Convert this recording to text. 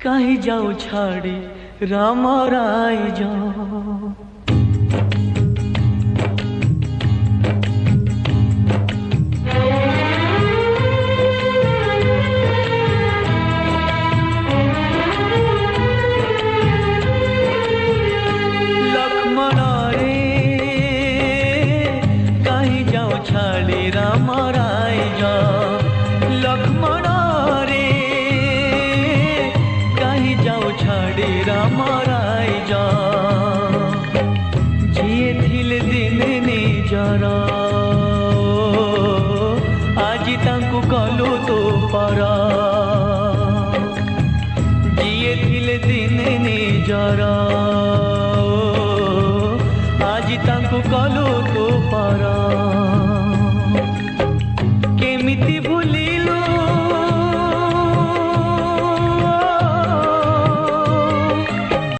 कहीं जाओ छाड़ी राम राय जाओ। लक्ष्मण रे कहीं जाओ छाड़ी राम राय जाओ। लक्ष्मण रे कहीं जाओ छाड़ी राम राय जाओ। जिए थिले दिन निजर आज तांकु कलु तो पारा। जिए थिले दिन निजर आज तांकु कलु